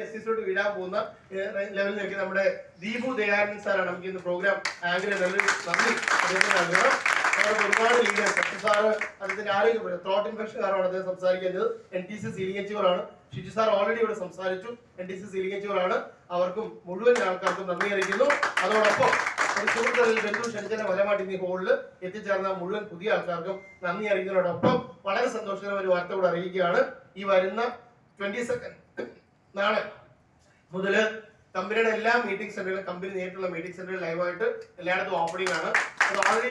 S വീഴാൻ പോകുന്ന ലെവലിൽ നിൽക്കുന്ന നമ്മുടെ ദീപു ദയാനന്ദൻ സാറാണ് നമുക്ക് ഇന്ന് പ്രോഗ്രാം ആങ്കർ നന്ദി അദ്ദേഹത്തിന് നൽകണം. അവിടെ ഒരുപാട് ലീഡേഴ്സ് സാറ് അദ്ദേഹത്തിന്റെ ആരോഗ്യ ത്രോട്ട് ഇൻഫെക്ഷൻ കാരണമാണ് അദ്ദേഹം സംസാരിക്കുന്നത്. NTC സീലിംഗ് എച്ചുകളാണ്. ഷിജു സാർ ഓൾറെഡി ഇവിടെ സംസാരിച്ചു. NTC സീലിംഗ് എച്ചുകളാണ്. അവർക്കും മുഴുവൻ ആൾക്കാർക്കും നന്ദി അറിയിക്കുന്നു. അതോടൊപ്പം ഒരു സുഹൃത്തുക്കളിൽ ബന്ധു ക്ഷണിച്ചതിന്റെ ഫലമായിട്ട് ഈ ഹോളിൽ എത്തിച്ചേർന്ന മുഴുവൻ പുതിയ ആൾക്കാർക്കും നന്ദി അറിയിക്കുന്നതോടൊപ്പം വളരെ സന്തോഷകരമായ ഒരു വാർത്ത കൂടെ അറിയിക്കുകയാണ്. ഈ വരുന്ന 22 നാളെ മുതല് കമ്പനിയുടെ എല്ലാ മീറ്റിംഗ് സെന്ററുകളും കമ്പനി നേരിട്ടുള്ള മീറ്റിംഗ് സെന്ററുകൾ ലൈവായിട്ട് എല്ലായിടത്തും ഓപ്പണിംഗ് ആണ്. അത് ഓൾറെഡി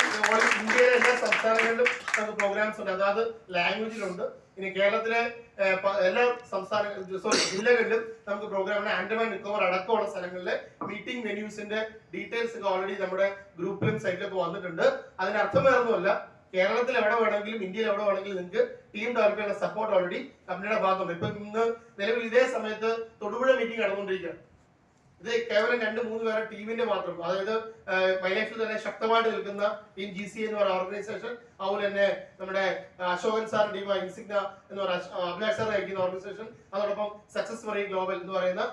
ഇന്ത്യയിലെ എല്ലാ സംസ്ഥാനങ്ങളിലും നമുക്ക് പ്രോഗ്രാംസ് ഉണ്ട്. അതായത് ലാംഗ്വേജിലുണ്ട്. ഇനി കേരളത്തിലെ എല്ലാ ജില്ലകളിലും നമുക്ക് പ്രോഗ്രാമിന് ആൻഡമാൻ നിക്കോബാർ അടക്കമുള്ള സ്ഥലങ്ങളിലെ മീറ്റിംഗ് വെന്യൂസിന്റെ ഡീറ്റെയിൽസ് ഒക്കെ ഓൾറെഡി നമ്മുടെ ഗ്രൂപ്പിലും സൈറ്റിലൊക്കെ വന്നിട്ടുണ്ട്. അതിനർത്ഥം വേറൊന്നുമല്ല, കേരളത്തിൽ എവിടെ വേണമെങ്കിലും ഇന്ത്യയിൽ എവിടെ വേണമെങ്കിലും നിങ്ങൾക്ക് ടീം ഡെവലപ്പ് ചെയ്യുന്ന സപ്പോർട്ട് ഓൾറെഡി കമ്പനിയുടെ ഭാഗത്തുണ്ട്. ഇപ്പൊ ഇന്ന് നിലവിൽ ഇതേ സമയത്ത് തൊടുപുഴ മീറ്റിംഗ് നടന്നുകൊണ്ടിരിക്കുകയാണ്. ഇത് കേവലം 2-3 പേരെ ടീമിന്റെ മാത്രം. അതായത് മൈലൈഫിൽ തന്നെ ശക്തമായിട്ട് നിൽക്കുന്ന ടീം GC എന്ന് പറയുന്ന ഓർഗനൈസേഷൻ, അതുപോലെ തന്നെ നമ്മുടെ അശോകൻ സാർ ടീം ഇൻസിഗ്ന എന്ന് പറയുന്ന അഭിലാഷ് സാർ നയിക്കുന്ന ഓർഗനൈസേഷൻ, അതോടൊപ്പം സക്സസ് സ്റ്റോറി ഗ്ലോബൽ എന്ന് പറയുന്ന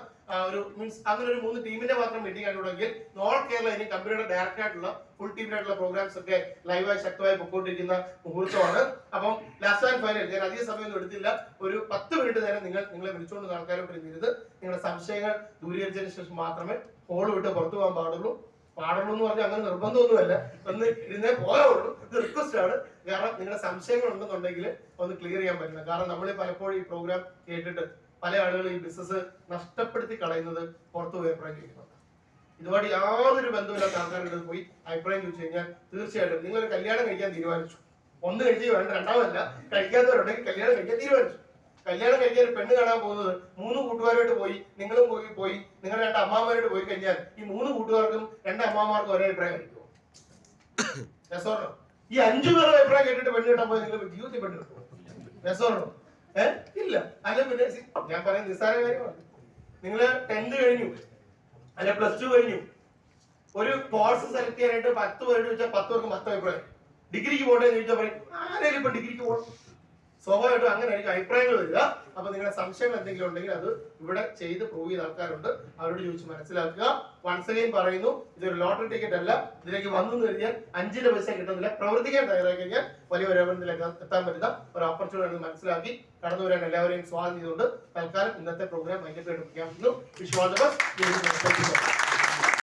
ഒരു മീൻസ് അങ്ങനെ ഒരു 3 ടീമിന്റെ മാത്രം മീറ്റിംഗ് ആയിട്ടുണ്ടെങ്കിൽ നോർത്ത് കേരള ഇനി കമ്പനിയുടെ ഡയറക്റ്റ് ആയിട്ടുള്ള ഫുൾ ടീമിനായിട്ടുള്ള പ്രോഗ്രാംസ് ഒക്കെ ലൈവായി ശക്തമായി പൊക്കോണ്ടിരിക്കുന്ന മുഹൂർത്തമാണ്. അപ്പം ലാസ്റ്റ് ആൻഡ് ഫൈനൽ ഞാൻ അധിക സമയമൊന്നും എടുത്തില്ല. ഒരു 10 മിനിറ്റ് നേരം നിങ്ങളെ വിളിച്ചുകൊണ്ട് ആൾക്കാരോട് ഇരുന്ന് നിങ്ങളുടെ സംശയങ്ങൾ ദൂരീകരിച്ചതിന് ശേഷം മാത്രമേ ഹോൾ വിട്ട് പുറത്തു പോകാൻ പാടുള്ളൂ എന്ന് പറഞ്ഞാൽ അങ്ങനെ നിർബന്ധമൊന്നുമല്ല. ഒന്ന് ഇരുന്നേ പോകാവുള്ളൂ. ഇത് റിക്വസ്റ്റ് ആണ്. കാരണം നിങ്ങളുടെ സംശയങ്ങൾ ഉണ്ടെന്നുണ്ടെങ്കിൽ ഒന്ന് ക്ലിയർ ചെയ്യാൻ പറ്റില്ല. കാരണം നമ്മൾ പലപ്പോഴും ഈ പ്രോഗ്രാം കേട്ടിട്ട് പല ആളുകൾ ഈ ബിസിനസ് നഷ്ടപ്പെടുത്തി കളയുന്നത് പുറത്തു പോയി അഭിപ്രായം ചോദിക്കുന്നുണ്ട്. ഇതുമായിട്ട് യാതൊരു ബന്ധമില്ലാത്ത ആൾക്കാരുടെ പോയി അഭിപ്രായം ചോദിച്ചു കഴിഞ്ഞാൽ തീർച്ചയായിട്ടും നിങ്ങളൊരു കല്യാണം കഴിക്കാൻ തീരുമാനിച്ചു. ഒന്ന് കഴിച്ച് വേണ്ട, രണ്ടാമതല്ല, കഴിക്കാത്തവരുണ്ടെങ്കിൽ കല്യാണം കഴിക്കാൻ തീരുമാനിച്ചു. കല്യാണം കഴിക്കാൻ പെണ്ണ് കാണാൻ പോകുന്നത് 3 കൂട്ടുകാരോട്ട് പോയി, നിങ്ങളും പോയി നിങ്ങളുടെ 2 അമ്മാമാരോട് പോയി കഴിഞ്ഞാൽ ഈ 3 കൂട്ടുകാർക്കും 2 അമ്മാമാർക്കും ഒരേ അഭിപ്രായം കഴിക്കുമോ? രസോർണോ? ഈ 5 പേരുടെ അഭിപ്രായം കേട്ടിട്ട് പെണ്ണ് കിട്ടാൻ പോയി നിങ്ങൾ ജീവിതത്തിൽ പെണ്ണ് കിട്ടുമോ? രസോർണോ? ഇല്ല. അല്ല പിന്നെ ഞാൻ പറയുന്നത് നിസ്സാര കാര്യമാണ്. നിങ്ങള് 10th കഴിഞ്ഞു, അല്ലെ +2 കഴിഞ്ഞു, ഒരു കോഴ്സ് സെലക്ട് ചെയ്യാനായിട്ട് 10 പേരോട് ചോദിച്ചാൽ 10 പേർക്ക് 10 അഭിപ്രായം. ഡിഗ്രിക്ക് പോകട്ടെ എന്ന് ചോദിച്ചാൽ പറയും ആരെങ്കിലും ഇപ്പൊ ഡിഗ്രിക്ക് പോകണം. സ്വാഭാവികമായിട്ടും അങ്ങനെ ആയിരിക്കും അഭിപ്രായങ്ങൾ വരിക. അപ്പൊ നിങ്ങളുടെ സംശയങ്ങൾ എന്തെങ്കിലും ഉണ്ടെങ്കിൽ അത് ഇവിടെ ചെയ്ത് പ്രൂവ് ചെയ്ത ആൾക്കാരുണ്ട്, അവരോട് ചോദിച്ച് മനസ്സിലാക്കുക. വൺസ് അഗൈൻ പറയുന്നു, ഇതൊരു ലോട്ടറി ടിക്കറ്റ് അല്ല. ഇതിലേക്ക് വന്നു കഴിഞ്ഞാൽ 5 പൈസ കിട്ടുന്നില്ല. പ്രവർത്തിക്കാൻ തയ്യാറായി കഴിഞ്ഞാൽ വലിയ വരുമാനത്തിലേക്ക് എത്താൻ പറ്റുന്ന ഒരു ഓപ്പർച്യൂണിറ്റി മനസ്സിലാക്കി കടന്നു വരാൻ എല്ലാവരെയും സ്വാഗതം ചെയ്തുകൊണ്ട് തൽക്കാലം ഇന്നത്തെ പ്രോഗ്രാം വൈകിട്ട് പ്രഖ്യാപിക്കുന്നു. Wish all the best.